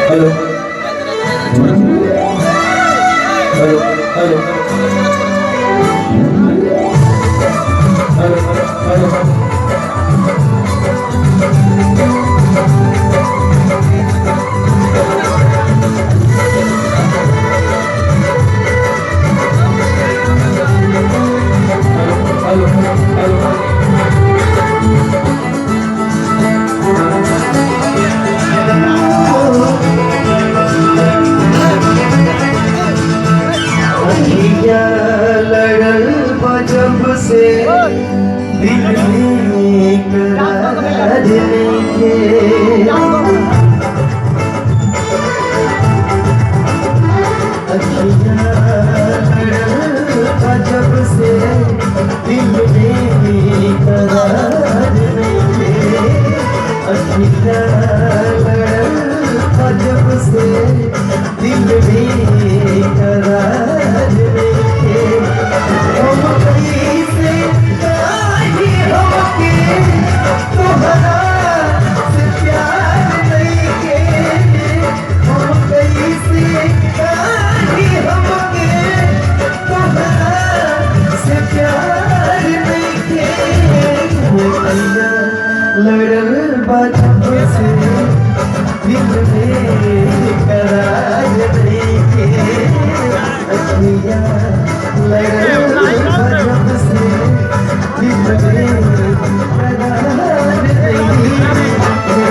Hello hello hello hello hello hello लड़ल जब से दिल में करार लेके जब से दिल में करार लेके जब से दिल में करार लेके हम कैसे काहे होके तोहरा से प्यार नहीं के हम कैसे काहे होके तोहरा से प्यार नहीं के लड़ल जब से दिल में करार नहीं के अखियाँ लड़ल जब से दिल में करार नहीं के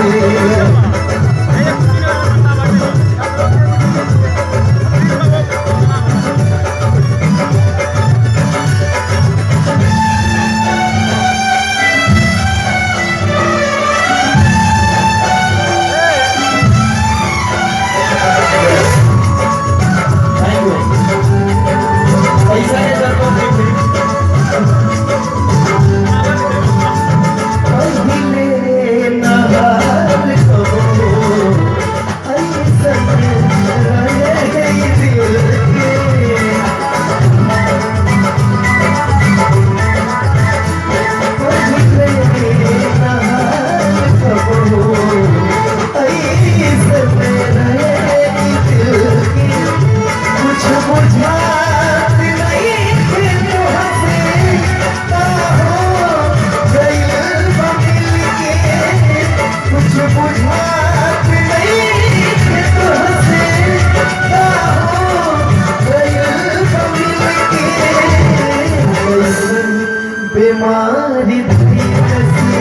बीमारी से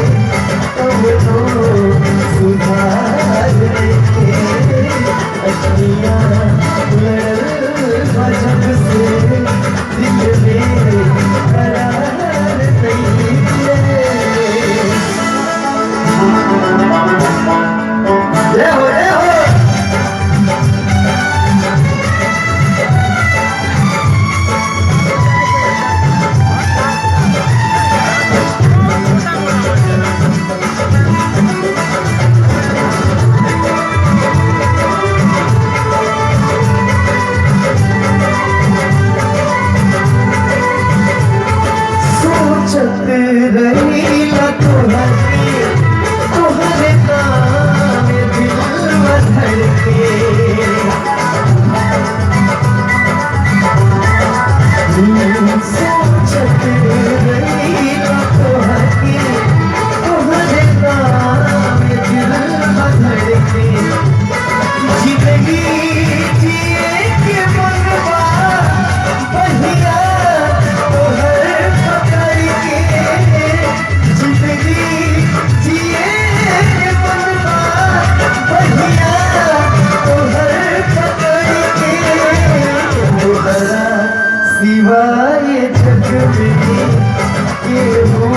तब तो सुधार के अखियाँ लड़ल जब से दिल में करार नहीं के जय हो जय हो रहीला तोहरे नाम दिल धड़के सोचत रहीला तोहरे नाम दिल धड़के जिंदगी जिए के मनवा बहिया तोहर पकड़ के जिंदगी जिए के मनवा बहिया तोहर पकड़ के तोहरा सिवाय जग में केहू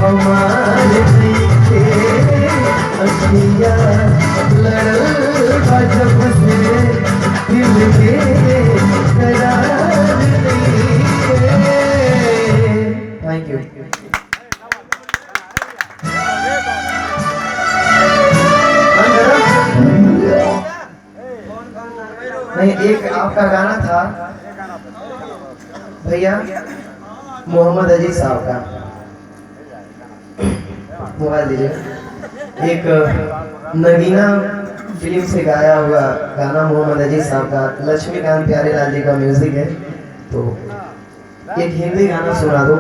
हमार नहीं के अखियाँ लड़ल जब से दिल में करार नहीं के थैंक यू नहीं एक आपका गाना था भैया मोहम्मद अजीज साहब का, मोबाइल दीजिए। एक नगीना फिल्म से गाया हुआ गाना मोहम्मद अजीज साहब का, लक्ष्मीकांत प्यारेलाल जी का म्यूजिक है। तो एक हिंदी गाना सुना दो।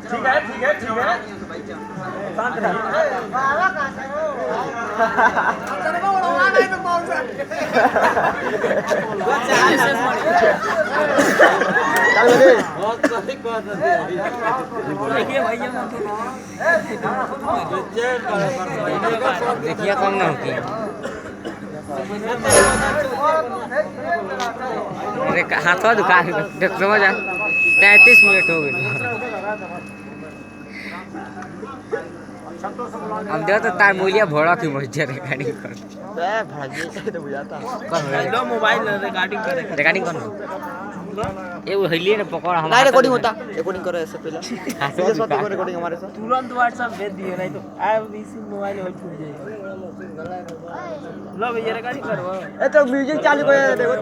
ठीक है ठीक है ठीक है देखिए कम ना होती अरे हाथों दुकान समझ आ 33 मिनट हो गए। अब देखो तो तार मूलिया भोड़ा की मस्जिद रिकॉर्डिंग कर भागी तो बुझाता लो मोबाइल रिकॉर्डिंग करे रिकॉर्डिंग कर ये वो हिलिए ना पकड़ हम नहीं रिकॉर्डिंग होता रिकॉर्डिंग करो ऐसे पहले सीधे साथ को रिकॉर्डिंग हमारे साथ तुरंत व्हाट्सएप भेज दिए नहीं तो अब इसी मोबाइल में छूट जाएगा। लो भैया रिकॉर्डिंग करवा ए तो म्यूजिक चालू कर देखो